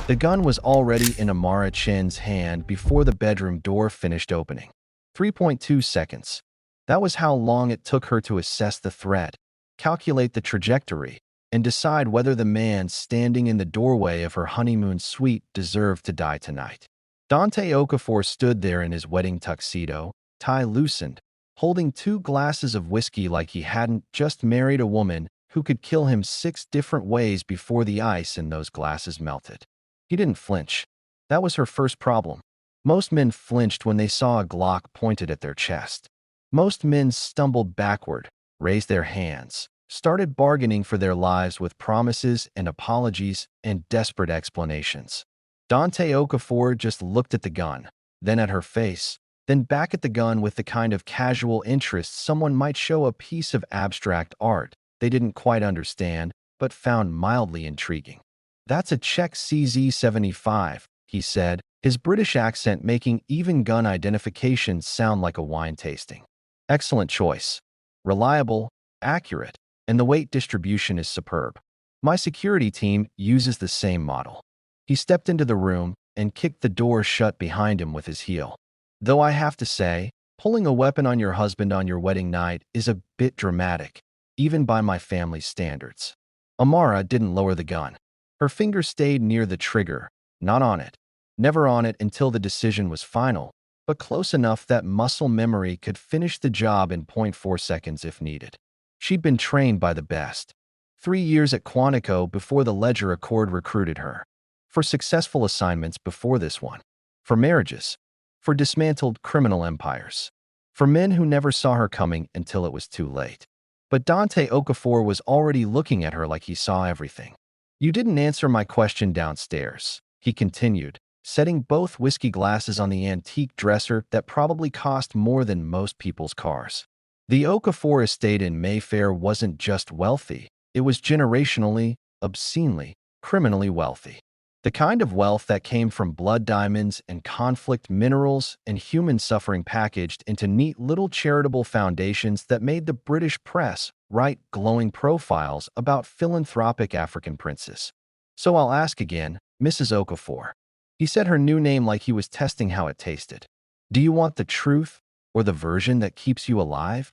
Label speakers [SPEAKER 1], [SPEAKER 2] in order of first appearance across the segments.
[SPEAKER 1] The gun was already in Amara Chen's hand before the bedroom door finished opening. 3.2 seconds. That was how long it took her to assess the threat, calculate the trajectory, and decide whether the man standing in the doorway of her honeymoon suite deserved to die tonight. Dante Okafor stood there in his wedding tuxedo, tie loosened, holding 2 glasses of whiskey like he hadn't just married a woman who could kill him 6 different ways before the ice in those glasses melted. He didn't flinch. That was her first problem. Most men flinched when they saw a Glock pointed at their chest. Most men stumbled backward, raised their hands, started bargaining for their lives with promises and apologies and desperate explanations. Dante Okafor just looked at the gun, then at her face, then back at the gun with the kind of casual interest someone might show a piece of abstract art they didn't quite understand but found mildly intriguing. "That's a Czech CZ-75, he said, his British accent making even gun identification sound like a wine tasting. "Excellent choice. Reliable, accurate, and the weight distribution is superb. My security team uses the same model." He stepped into the room and kicked the door shut behind him with his heel. "Though I have to say, pulling a weapon on your husband on your wedding night is a bit dramatic, even by my family's standards." Amara didn't lower the gun. Her finger stayed near the trigger, not on it. Never on it until the decision was final, but close enough that muscle memory could finish the job in 0.4 seconds if needed. She'd been trained by the best. 3 years at Quantico before the Ledger Accord recruited her. For successful assignments before this one. For marriages. For dismantled criminal empires. For men who never saw her coming until it was too late. But Dante Okafor was already looking at her like he saw everything. "You didn't answer my question downstairs," he continued, setting both whiskey glasses on the antique dresser that probably cost more than most people's cars. The Okafor estate in Mayfair wasn't just wealthy, it was generationally, obscenely, criminally wealthy. The kind of wealth that came from blood diamonds and conflict minerals and human suffering packaged into neat little charitable foundations that made the British press write glowing profiles about philanthropic African princes. "So I'll ask again, Mrs. Okafor." He said her new name like he was testing how it tasted. "Do you want the truth or the version that keeps you alive?"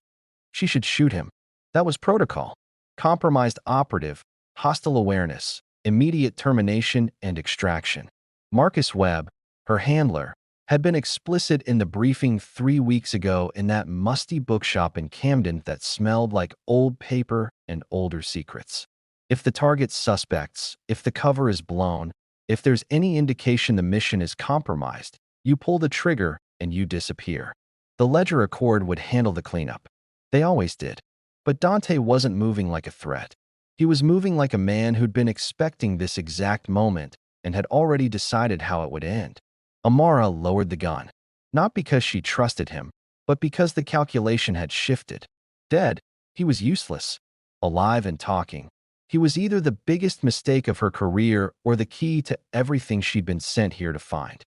[SPEAKER 1] She should shoot him. That was protocol. Compromised operative, hostile awareness, immediate termination and extraction. Marcus Webb, her handler, had been explicit in the briefing 3 weeks ago in that musty bookshop in Camden that smelled like old paper and older secrets. If the target's suspects, if the cover is blown, if there's any indication the mission is compromised, you pull the trigger and you disappear. The Ledger Accord would handle the cleanup. They always did. But Dante wasn't moving like a threat. He was moving like a man who'd been expecting this exact moment and had already decided how it would end. Amara lowered the gun. Not because she trusted him, but because the calculation had shifted. Dead, he was useless. Alive and talking, he was either the biggest mistake of her career or the key to everything she'd been sent here to find.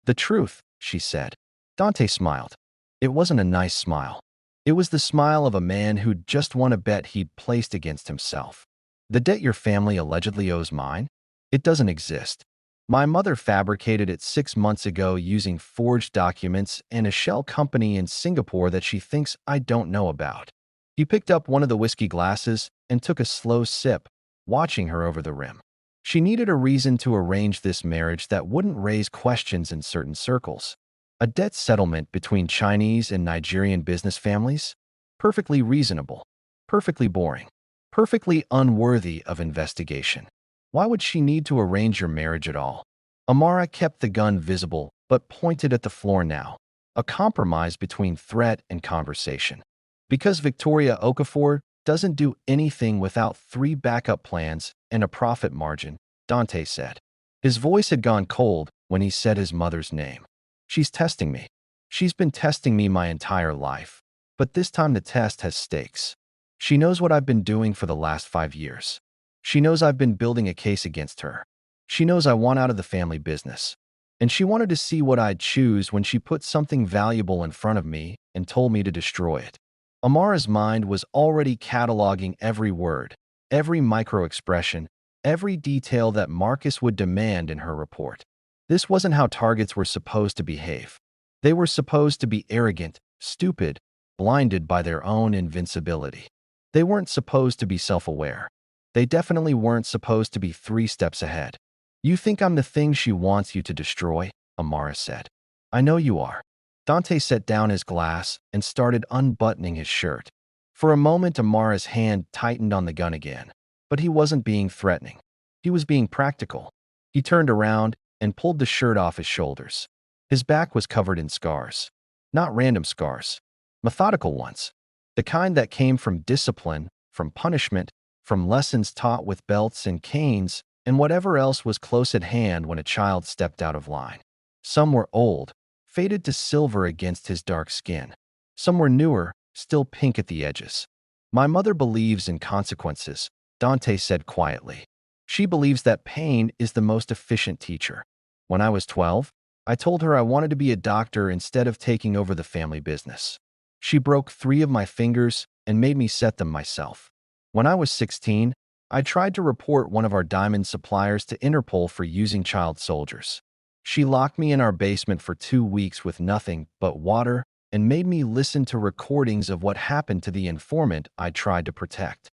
[SPEAKER 1] "The truth," she said. Dante smiled. It wasn't a nice smile. It was the smile of a man who'd just won a bet he'd placed against himself. "The debt your family allegedly owes mine? It doesn't exist. My mother fabricated it 6 months ago using forged documents and a shell company in Singapore that she thinks I don't know about." He picked up one of the whiskey glasses and took a slow sip, watching her over the rim. She needed a reason to arrange this marriage that wouldn't raise questions in certain circles. A debt settlement between Chinese and Nigerian business families? Perfectly reasonable. Perfectly boring. Perfectly unworthy of investigation. Why would she need to arrange your marriage at all? Amara kept the gun visible, but pointed at the floor now. A compromise between threat and conversation. Because Victoria Okafor doesn't do anything without 3 backup plans and a profit margin, Dante said. His voice had gone cold when he said his mother's name. "She's testing me. She's been testing me my entire life. But this time the test has stakes. She knows what I've been doing for the last 5 years. She knows I've been building a case against her. She knows I want out of the family business. And she wanted to see what I'd choose when she put something valuable in front of me and told me to destroy it." Amara's mind was already cataloging every word, every micro-expression, every detail that Marcus would demand in her report. This wasn't how targets were supposed to behave. They were supposed to be arrogant, stupid, blinded by their own invincibility. They weren't supposed to be self-aware. They definitely weren't supposed to be 3 steps ahead. "You think I'm the thing she wants you to destroy?" Amara said. "I know you are." Dante set down his glass and started unbuttoning his shirt. For a moment, Amara's hand tightened on the gun again, but he wasn't being threatening. He was being practical. He turned around and pulled the shirt off his shoulders. His back was covered in scars. Not random scars. Methodical ones. The kind that came from discipline, from punishment, from lessons taught with belts and canes, and whatever else was close at hand when a child stepped out of line. Some were old, faded to silver against his dark skin. Some were newer, still pink at the edges. "My mother believes in consequences," Dante said quietly. "She believes that pain is the most efficient teacher. When I was 12, I told her I wanted to be a doctor instead of taking over the family business. She broke 3 of my fingers and made me set them myself. When I was 16, I tried to report one of our diamond suppliers to Interpol for using child soldiers. She locked me in our basement for 2 weeks with nothing but water and made me listen to recordings of what happened to the informant I tried to protect."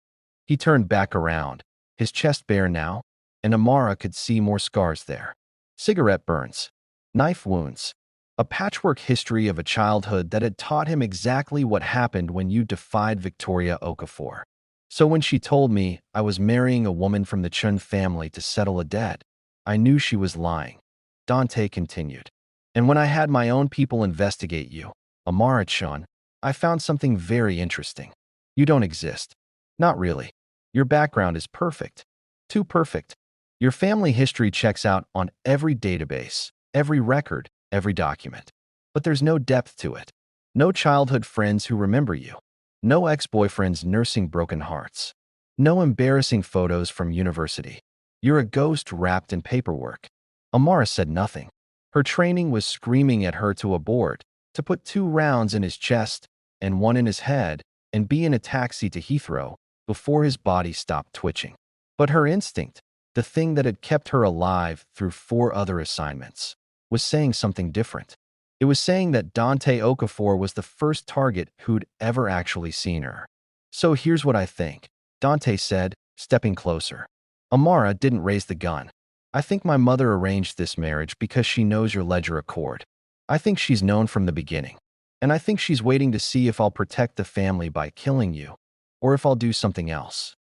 [SPEAKER 1] He turned back around, his chest bare now, and Amara could see more scars there. Cigarette burns, knife wounds, a patchwork history of a childhood that had taught him exactly what happened when you defied Victoria Okafor. "So when she told me I was marrying a woman from the Chun family to settle a debt, I knew she was lying," Dante continued. "And when I had my own people investigate you, Amara-chan, I found something very interesting. You don't exist. Not really. Your background is perfect. Too perfect. Your family history checks out on every database, every record, every document. But there's no depth to it. No childhood friends who remember you. No ex-boyfriends nursing broken hearts. No embarrassing photos from university. You're a ghost wrapped in paperwork." Amara said nothing. Her training was screaming at her to abort, to put 2 rounds in his chest and 1 in his head and be in a taxi to Heathrow before his body stopped twitching. But her instinct, the thing that had kept her alive through 4 other assignments, was saying something different. It was saying that Dante Okafor was the first target who'd ever actually seen her. "So here's what I think," Dante said, stepping closer. "Amara didn't raise the gun. I think my mother arranged this marriage because she knows your ledger accord. I think she's known from the beginning. And I think she's waiting to see if I'll protect the family by killing you, or if I'll do something else."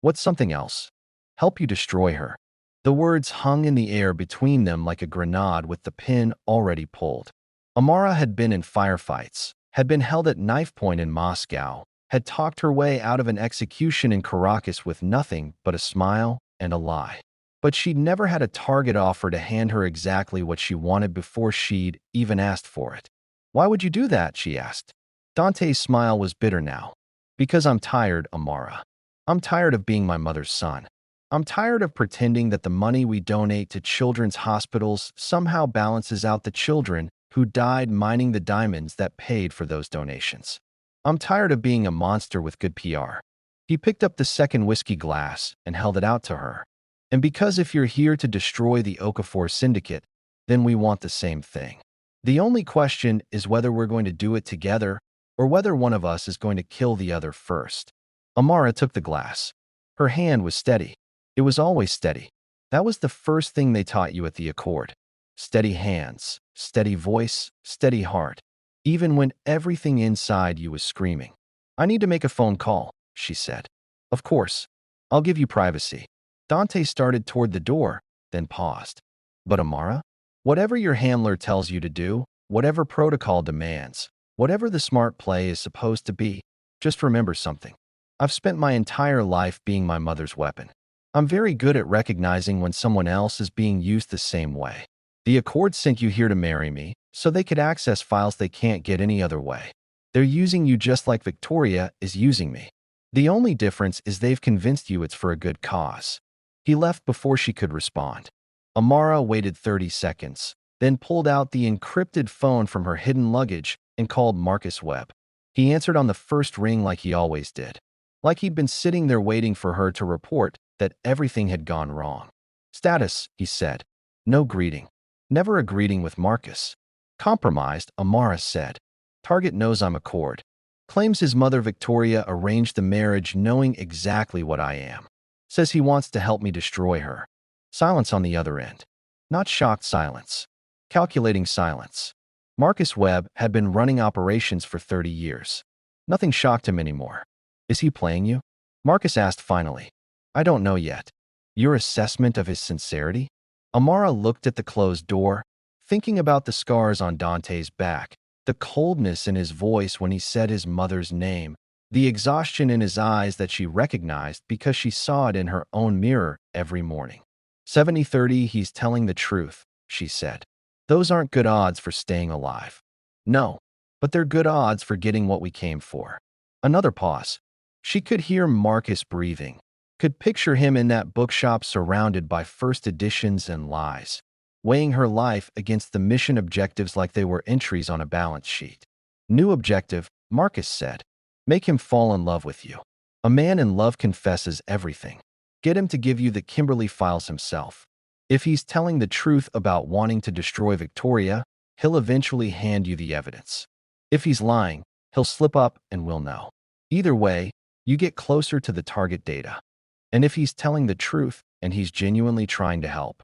[SPEAKER 1] "What's something else?" "Help you destroy her." The words hung in the air between them like a grenade with the pin already pulled. Amara had been in firefights, had been held at knife point in Moscow, had talked her way out of an execution in Caracas with nothing but a smile and a lie. But she'd never had a target offer to hand her exactly what she wanted before she'd even asked for it. "Why would you do that?" she asked. Dante's smile was bitter now. "Because I'm tired, Amara. I'm tired of being my mother's son. I'm tired of pretending that the money we donate to children's hospitals somehow balances out the children who died mining the diamonds that paid for those donations. I'm tired of being a monster with good PR." He picked up the second whiskey glass and held it out to her. "And because if you're here to destroy the Okafor syndicate, then we want the same thing. The only question is whether we're going to do it together or whether one of us is going to kill the other first." Amara took the glass. Her hand was steady. It was always steady. That was the first thing they taught you at the Accord. Steady hands, steady voice, steady heart, even when everything inside you was screaming. "I need to make a phone call," she said. "Of course. I'll give you privacy." Dante started toward the door, then paused. "But Amara, whatever your handler tells you to do, whatever protocol demands, whatever the smart play is supposed to be, just remember something. I've spent my entire life being my mother's weapon. I'm very good at recognizing when someone else is being used the same way. The Accord sent you here to marry me, so they could access files they can't get any other way. They're using you just like Victoria is using me. The only difference is they've convinced you it's for a good cause." He left before she could respond. Amara waited 30 seconds, then pulled out the encrypted phone from her hidden luggage and called Marcus Webb. He answered on the first ring like he always did. Like he'd been sitting there waiting for her to report that everything had gone wrong. Status, he said. No greeting. Never a greeting with Marcus. Compromised, Amara said. Target knows I'm a cord. Claims his mother Victoria arranged the marriage knowing exactly what I am. Says he wants to help me destroy her. Silence on the other end. Not shocked silence. Calculating silence. Marcus Webb had been running operations for 30 years. Nothing shocked him anymore. Is he playing you? Marcus asked finally. I don't know yet. Your assessment of his sincerity? Amara looked at the closed door, thinking about the scars on Dante's back, the coldness in his voice when he said his mother's name, the exhaustion in his eyes that she recognized because she saw it in her own mirror every morning. 70-30, he's telling the truth, she said. Those aren't good odds for staying alive. No, but they're good odds for getting what we came for. Another pause. She could hear Marcus breathing, could picture him in that bookshop surrounded by first editions and lies, weighing her life against the mission objectives like they were entries on a balance sheet. New objective, Marcus said. Make him fall in love with you. A man in love confesses everything. Get him to give you the Kimberly files himself. If he's telling the truth about wanting to destroy Victoria, he'll eventually hand you the evidence. If he's lying, he'll slip up and we'll know. Either way, you get closer to the target data. And if he's telling the truth and he's genuinely trying to help,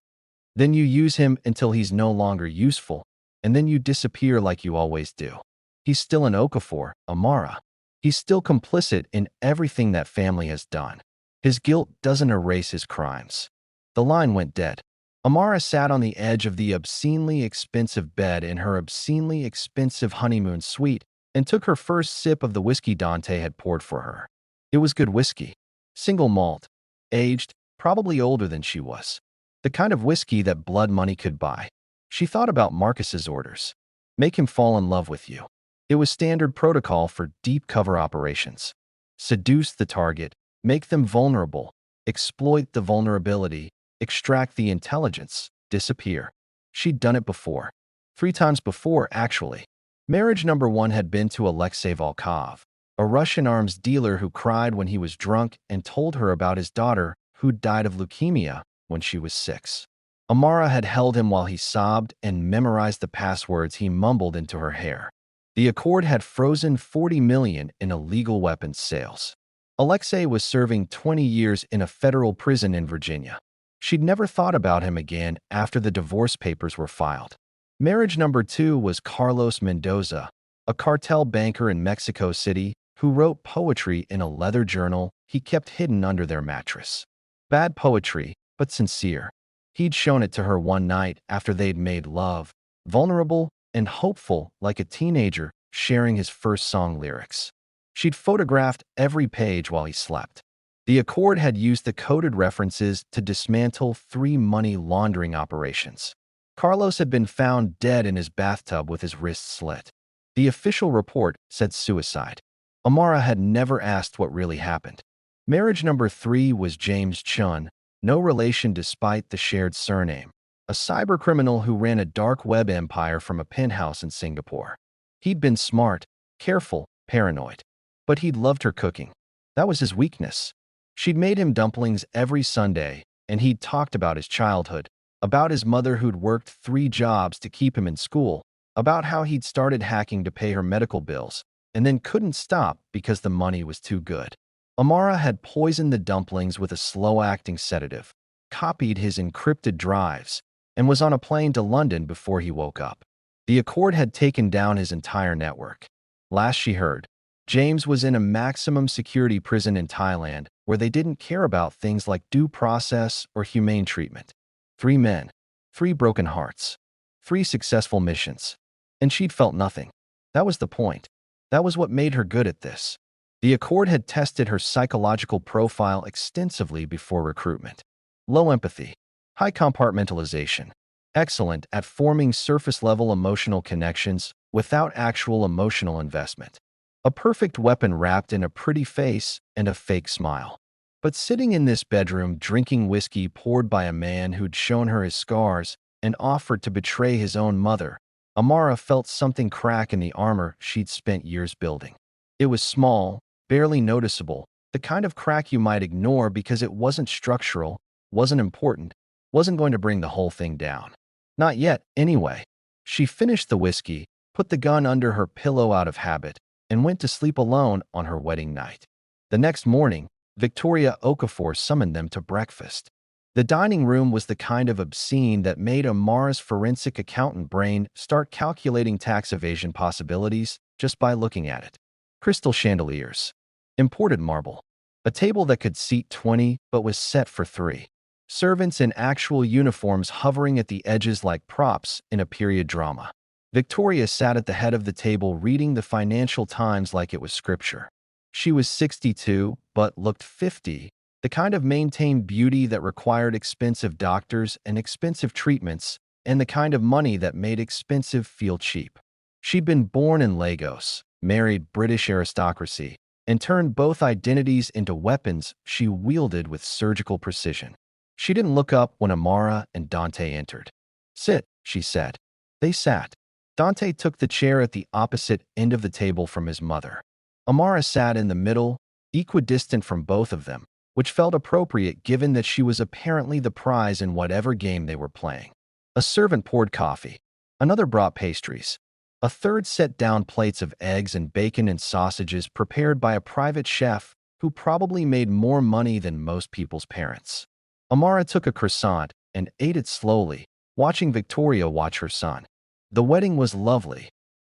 [SPEAKER 1] then you use him until he's no longer useful, and then you disappear like you always do. He's still an Okafor, Amara. He's still complicit in everything that family has done. His guilt doesn't erase his crimes. The line went dead. Amara sat on the edge of the obscenely expensive bed in her obscenely expensive honeymoon suite and took her first sip of the whiskey Dante had poured for her. It was good whiskey. Single malt. Aged, probably older than she was. The kind of whiskey that blood money could buy. She thought about Marcus's orders. Make him fall in love with you. It was standard protocol for deep cover operations. Seduce the target, make them vulnerable, exploit the vulnerability, extract the intelligence, disappear. She'd done it before. 3 times before, actually. Marriage number 1 had been to Alexei Volkov, a Russian arms dealer who cried when he was drunk and told her about his daughter who'd died of leukemia when she was 6. Amara had held him while he sobbed and memorized the passwords he mumbled into her hair. The Accord had frozen $40 million in illegal weapons sales. Alexei was serving 20 years in a federal prison in Virginia. She'd never thought about him again after the divorce papers were filed. Marriage number 2 was Carlos Mendoza, a cartel banker in Mexico City who wrote poetry in a leather journal he kept hidden under their mattress. Bad poetry, but sincere. He'd shown it to her one night after they'd made love, vulnerable and hopeful like a teenager sharing his first song lyrics. She'd photographed every page while he slept. The Accord had used the coded references to dismantle 3 money laundering operations. Carlos had been found dead in his bathtub with his wrists slit. The official report said suicide. Amara had never asked what really happened. Marriage number 3 was James Chun, no relation despite the shared surname, a cybercriminal who ran a dark web empire from a penthouse in Singapore. He'd been smart, careful, paranoid. But he'd loved her cooking. That was his weakness. She'd made him dumplings every Sunday, and he'd talked about his childhood, about his mother who'd worked 3 jobs to keep him in school, about how he'd started hacking to pay her medical bills, and then couldn't stop because the money was too good. Amara had poisoned the dumplings with a slow-acting sedative, copied his encrypted drives, and was on a plane to London before he woke up. The Accord had taken down his entire network. Last she heard, James was in a maximum security prison in Thailand where they didn't care about things like due process or humane treatment. 3 men, 3 broken hearts, 3 successful missions. And she'd felt nothing. That was the point. That was what made her good at this. The Accord had tested her psychological profile extensively before recruitment. Low empathy, high compartmentalization, excellent at forming surface-level emotional connections without actual emotional investment. A perfect weapon wrapped in a pretty face and a fake smile. But sitting in this bedroom drinking whiskey poured by a man who'd shown her his scars and offered to betray his own mother, Amara felt something crack in the armor she'd spent years building. It was small, barely noticeable, The kind of crack you might ignore because it wasn't structural, wasn't important, wasn't going to bring the whole thing down. Not yet, anyway. She finished the whiskey, put the gun under her pillow out of habit, and went to sleep alone on her wedding night. The next morning, Victoria Okafor summoned them to breakfast. The dining room was the kind of obscene that made Amara's forensic accountant brain start calculating tax evasion possibilities just by looking at it. Crystal chandeliers. Imported marble. A table that could seat 20 but was set for 3. Servants in actual uniforms hovering at the edges like props in a period drama. Victoria sat at the head of the table reading the Financial Times like it was scripture. She was 62, but looked 50, the kind of maintained beauty that required expensive doctors and expensive treatments, and the kind of money that made expensive feel cheap. She'd been born in Lagos, married British aristocracy, and turned both identities into weapons she wielded with surgical precision. She didn't look up when Amara and Dante entered. "Sit," she said. They sat. Dante took the chair at the opposite end of the table from his mother. Amara sat in the middle, equidistant from both of them, which felt appropriate given that she was apparently the prize in whatever game they were playing. A servant poured coffee. Another brought pastries. A third set down plates of eggs and bacon and sausages prepared by a private chef who probably made more money than most people's parents. Amara took a croissant and ate it slowly, watching Victoria watch her son. "The wedding was lovely,"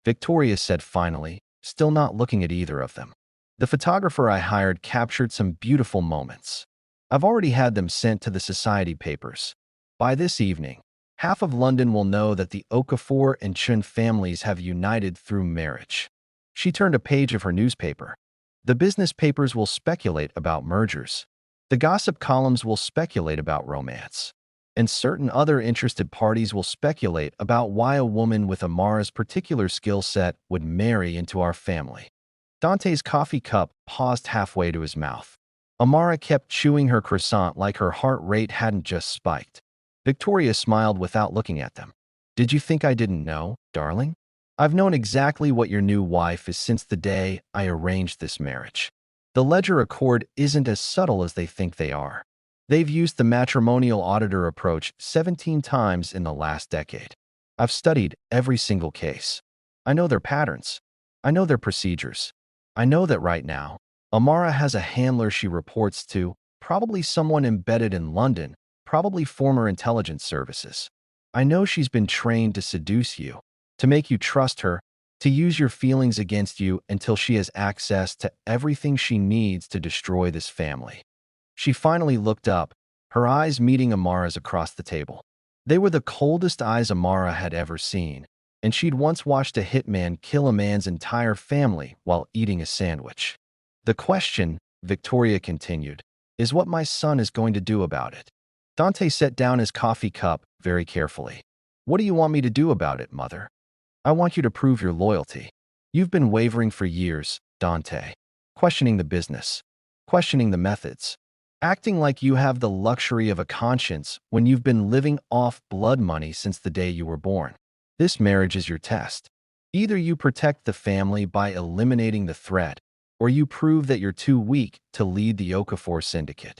[SPEAKER 1] Victoria said finally, still not looking at either of them. "The photographer I hired captured some beautiful moments. I've already had them sent to the society papers. By this evening, half of London will know that the Okafor and Chun families have united through marriage." She turned a page of her newspaper. "The business papers will speculate about mergers. The gossip columns will speculate about romance. And certain other interested parties will speculate about why a woman with Amara's particular skill set would marry into our family." Dante's coffee cup paused halfway to his mouth. Amara kept chewing her croissant like her heart rate hadn't just spiked. Victoria smiled without looking at them. "Did you think I didn't know, darling? I've known exactly what your new wife is since the day I arranged this marriage. The ledger accord isn't as subtle as they think they are. They've used the matrimonial auditor approach 17 times in the last decade. I've studied every single case. I know their patterns. I know their procedures. I know that right now, Amara has a handler she reports to, probably someone embedded in London, probably former intelligence services. I know she's been trained to seduce you, to make you trust her, to use your feelings against you until she has access to everything she needs to destroy this family." She finally looked up, her eyes meeting Amara's across the table. They were the coldest eyes Amara had ever seen, and she'd once watched a hitman kill a man's entire family while eating a sandwich. "The question," Victoria continued, "is what my son is going to do about it." Dante set down his coffee cup very carefully. "What do you want me to do about it, Mother?" "I want you to prove your loyalty. You've been wavering for years, Dante. Questioning the business. Questioning the methods. Acting like you have the luxury of a conscience when you've been living off blood money since the day you were born. This marriage is your test. Either you protect the family by eliminating the threat, or you prove that you're too weak to lead the Okafor syndicate."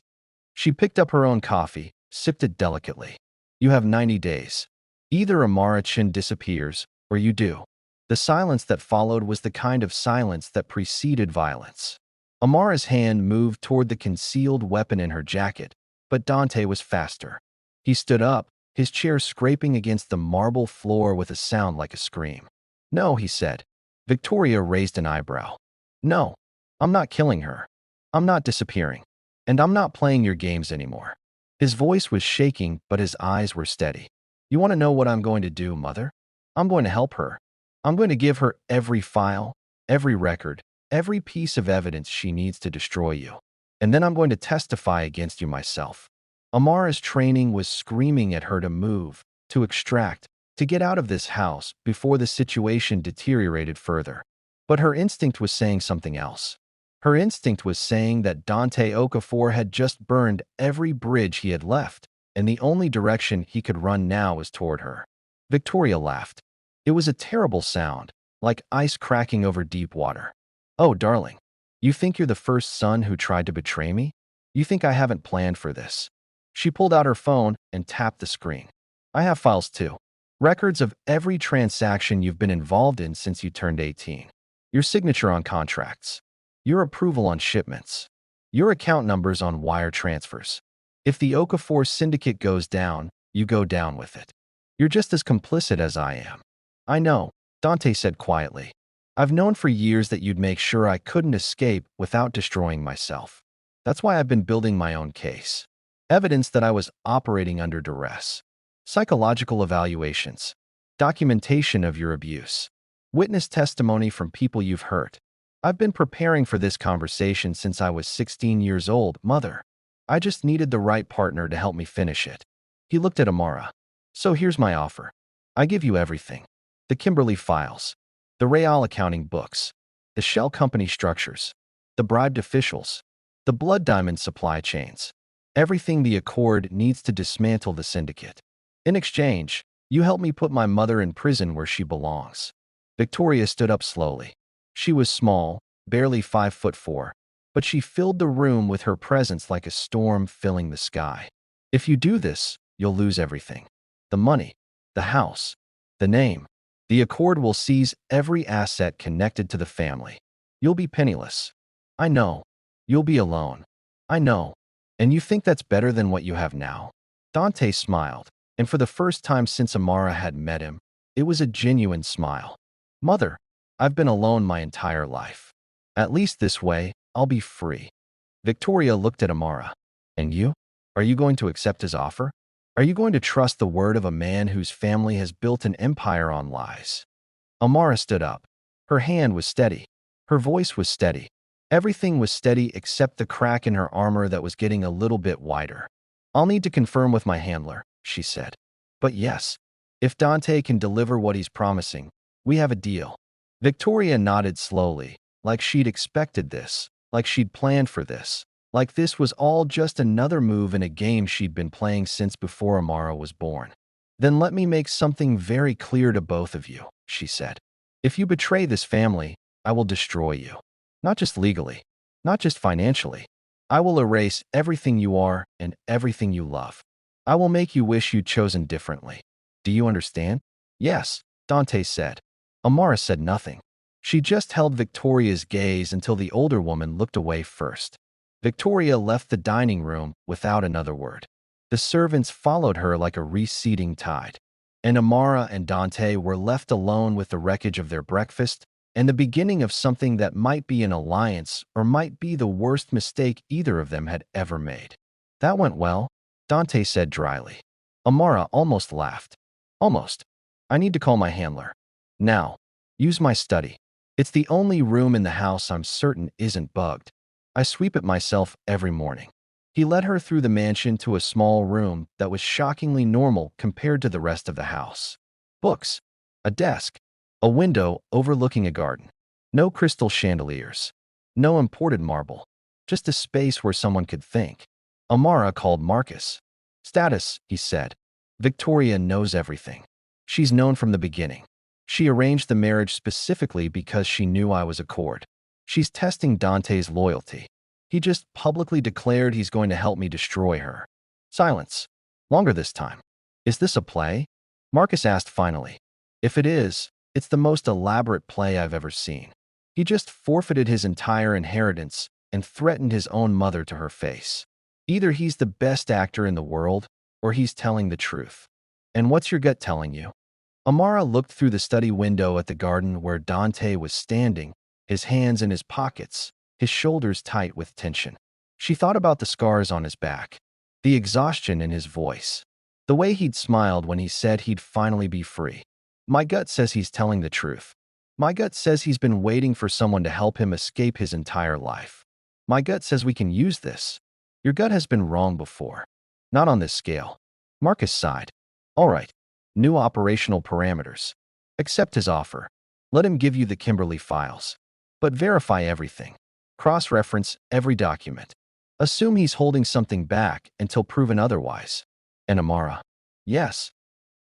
[SPEAKER 1] She picked up her own coffee, sipped it delicately. "You have 90 days. Either Amara Chin disappears, or you do." The silence that followed was the kind of silence that preceded violence. Amara's hand moved toward the concealed weapon in her jacket, but Dante was faster. He stood up, his chair scraping against the marble floor with a sound like a scream. "No," he said. Victoria raised an eyebrow. "No, I'm not killing her. I'm not disappearing. And I'm not playing your games anymore." His voice was shaking, but his eyes were steady. "You want to know what I'm going to do, Mother? I'm going to help her. I'm going to give her every file, every record, every piece of evidence she needs to destroy you. And then I'm going to testify against you myself." Amara's training was screaming at her to move, to extract, to get out of this house before the situation deteriorated further. But her instinct was saying something else. Her instinct was saying that Dante Okafor had just burned every bridge he had left, and the only direction he could run now was toward her. Victoria laughed. It was a terrible sound, like ice cracking over deep water. "Oh, darling, You think you're the first son who tried to betray me? You think I haven't planned for this?" She pulled out her phone and tapped the screen. "I have files too. Records of every transaction you've been involved in since you turned 18. Your signature on contracts. Your approval on shipments. Your account numbers on wire transfers. If the Okafor syndicate goes down, you go down with it. You're just as complicit as I am." "I know," Dante said quietly. "I've known for years that you'd make sure I couldn't escape without destroying myself. That's why I've been building my own case. Evidence that I was operating under duress. Psychological evaluations. Documentation of your abuse. Witness testimony from people you've hurt. I've been preparing for this conversation since I was 16 years old, Mother. I just needed the right partner to help me finish it." He looked at Amara. "So here's my offer. I give you everything. The Kimberly files. The Real accounting books. The shell company structures. The bribed officials. The blood diamond supply chains. Everything the Accord needs to dismantle the syndicate. In exchange, you help me put my mother in prison where she belongs." Victoria stood up slowly. She was small, barely 5'4", but she filled the room with her presence like a storm filling the sky. "If you do this, you'll lose everything. The money, the house, the name. The Accord will seize every asset connected to the family. You'll be penniless. I know. You'll be alone. I know. And you think that's better than what you have now?" Dante smiled, and for the first time since Amara had met him, it was a genuine smile. "Mother, I've been alone my entire life. At least this way, I'll be free." Victoria looked at Amara. "And you? Are you going to accept his offer? Are you going to trust the word of a man whose family has built an empire on lies?" Amara stood up. Her hand was steady. Her voice was steady. Everything was steady except the crack in her armor that was getting a little bit wider. "I'll need to confirm with my handler," she said. "But yes, if Dante can deliver what he's promising, we have a deal." Victoria nodded slowly, like she'd expected this, like she'd planned for this, like this was all just another move in a game she'd been playing since before Amara was born. "Then let me make something very clear to both of you," she said. "If you betray this family, I will destroy you. Not just legally, not just financially. I will erase everything you are and everything you love. I will make you wish you'd chosen differently. Do you understand?" "Yes," Dante said. Amara said nothing. She just held Victoria's gaze until the older woman looked away first. Victoria left the dining room without another word. The servants followed her like a receding tide, and Amara and Dante were left alone with the wreckage of their breakfast and the beginning of something that might be an alliance or might be the worst mistake either of them had ever made. "That went well," Dante said dryly. Amara almost laughed. "Almost. I need to call my handler. Now, use my study. It's the only room in the house I'm certain isn't bugged. I sweep it myself every morning." He led her through the mansion to a small room that was shockingly normal compared to the rest of the house. Books, a desk, a window overlooking a garden. No crystal chandeliers. No imported marble. Just a space where someone could think. Amara called Marcus. "Status," he said. "Victoria knows everything. She's known from the beginning. She arranged the marriage specifically because she knew I was Accord. She's testing Dante's loyalty. He just publicly declared he's going to help me destroy her." Silence. Longer this time. "Is this a play?" Marcus asked finally. "If it is, it's the most elaborate play I've ever seen. He just forfeited his entire inheritance and threatened his own mother to her face. Either he's the best actor in the world, or he's telling the truth. And what's your gut telling you?" Amara looked through the study window at the garden where Dante was standing, his hands in his pockets, his shoulders tight with tension. She thought about the scars on his back, the exhaustion in his voice, the way he'd smiled when he said he'd finally be free. "My gut says he's telling the truth. My gut says he's been waiting for someone to help him escape his entire life. My gut says we can use this." "Your gut has been wrong before. Not on this scale." Marcus sighed. "All right. New operational parameters. Accept his offer. Let him give you the Kimberly files. But verify everything. Cross-reference every document. Assume he's holding something back until proven otherwise." And Amara, "Yes.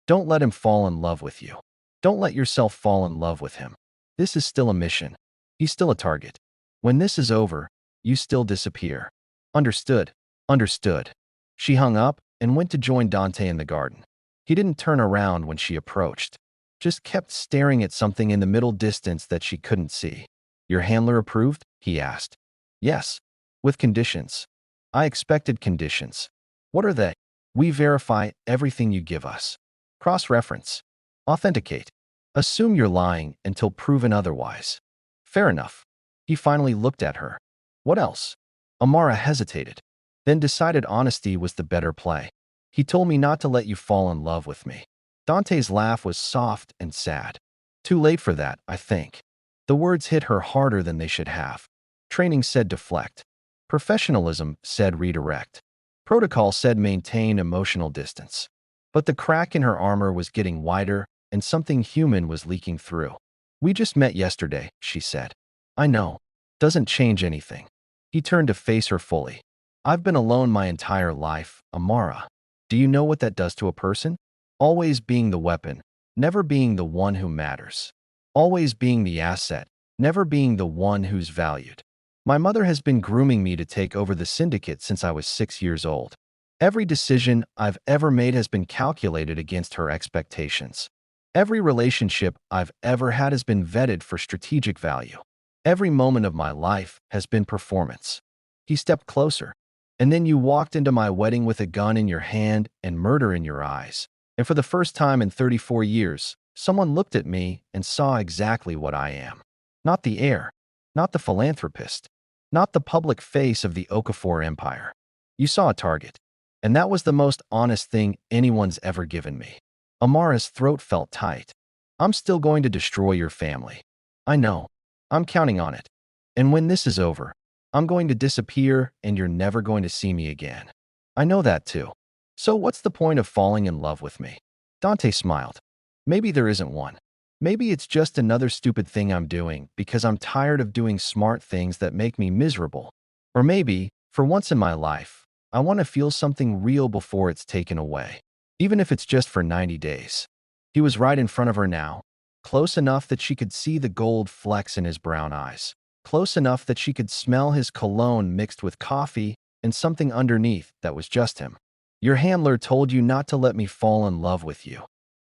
[SPEAKER 1] Don't let him fall in love with you. Don't let yourself fall in love with him. This is still a mission. He's still a target. When this is over, you still disappear. Understood. Understood. She hung up and went to join Dante in the garden. He didn't turn around when she approached, just kept staring at something in the middle distance that she couldn't see. Your handler approved? He asked. Yes, with conditions. I expected conditions. What are they? We verify everything you give us. Cross-reference. Authenticate. Assume you're lying until proven otherwise. Fair enough. He finally looked at her. What else? Amara hesitated, then decided honesty was the better play. He told me not to let you fall in love with me. Dante's laugh was soft and sad. Too late for that, I think. The words hit her harder than they should have. Training said deflect. Professionalism said redirect. Protocol said maintain emotional distance. But the crack in her armor was getting wider, and something human was leaking through. We just met yesterday, she said. I know. Doesn't change anything. He turned to face her fully. I've been alone my entire life, Amara. Do you know what that does to a person? Always being the weapon, never being the one who matters. Always being the asset, never being the one who's valued. My mother has been grooming me to take over the syndicate since I was 6 years old. Every decision I've ever made has been calculated against her expectations. Every relationship I've ever had has been vetted for strategic value. Every moment of my life has been performance. He stepped closer. And then you walked into my wedding with a gun in your hand and murder in your eyes. And for the first time in 34 years, someone looked at me and saw exactly what I am. Not the heir, not the philanthropist, not the public face of the Okafor empire. You saw a target. And that was the most honest thing anyone's ever given me. Amara's throat felt tight. I'm still going to destroy your family. I know. I'm counting on it. And when this is over, I'm going to disappear and you're never going to see me again. I know that too. So what's the point of falling in love with me? Dante smiled. Maybe there isn't one. Maybe it's just another stupid thing I'm doing because I'm tired of doing smart things that make me miserable. Or maybe, for once in my life, I want to feel something real before it's taken away. Even if it's just for 90 days. He was right in front of her now, close enough that she could see the gold flecks in his brown eyes. Close enough that she could smell his cologne mixed with coffee and something underneath that was just him. Your handler told you not to let me fall in love with you,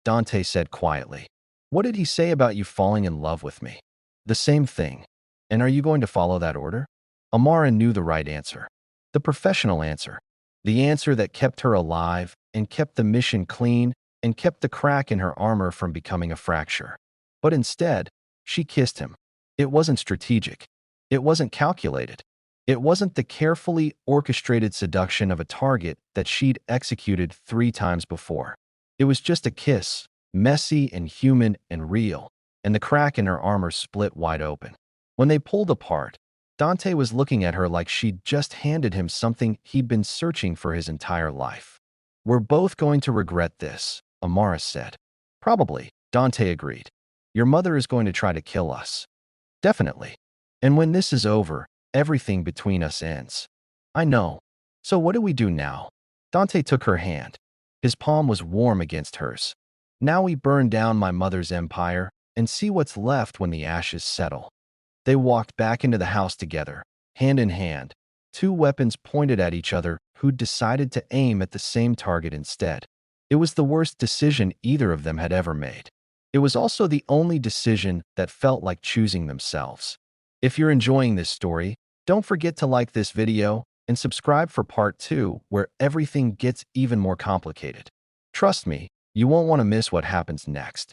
[SPEAKER 1] Dante said quietly. What did he say about you falling in love with me? The same thing. And are you going to follow that order? Amara knew the right answer. The professional answer. The answer that kept her alive and kept the mission clean and kept the crack in her armor from becoming a fracture. But instead, she kissed him. It wasn't strategic. It wasn't calculated. It wasn't the carefully orchestrated seduction of a target that she'd executed 3 times before. It was just a kiss, messy and human and real, and the crack in her armor split wide open. When they pulled apart, Dante was looking at her like she'd just handed him something he'd been searching for his entire life. We're both going to regret this, Amara said. Probably, Dante agreed. Your mother is going to try to kill us. Definitely. And when this is over, everything between us ends. I know. So what do we do now? Dante took her hand. His palm was warm against hers. Now we burn down my mother's empire and see what's left when the ashes settle. They walked back into the house together, hand in hand, 2 weapons pointed at each other who'd decided to aim at the same target instead. It was the worst decision either of them had ever made. It was also the only decision that felt like choosing themselves. If you're enjoying this story, don't forget to like this video and subscribe for part 2 where everything gets even more complicated. Trust me, you won't want to miss what happens next.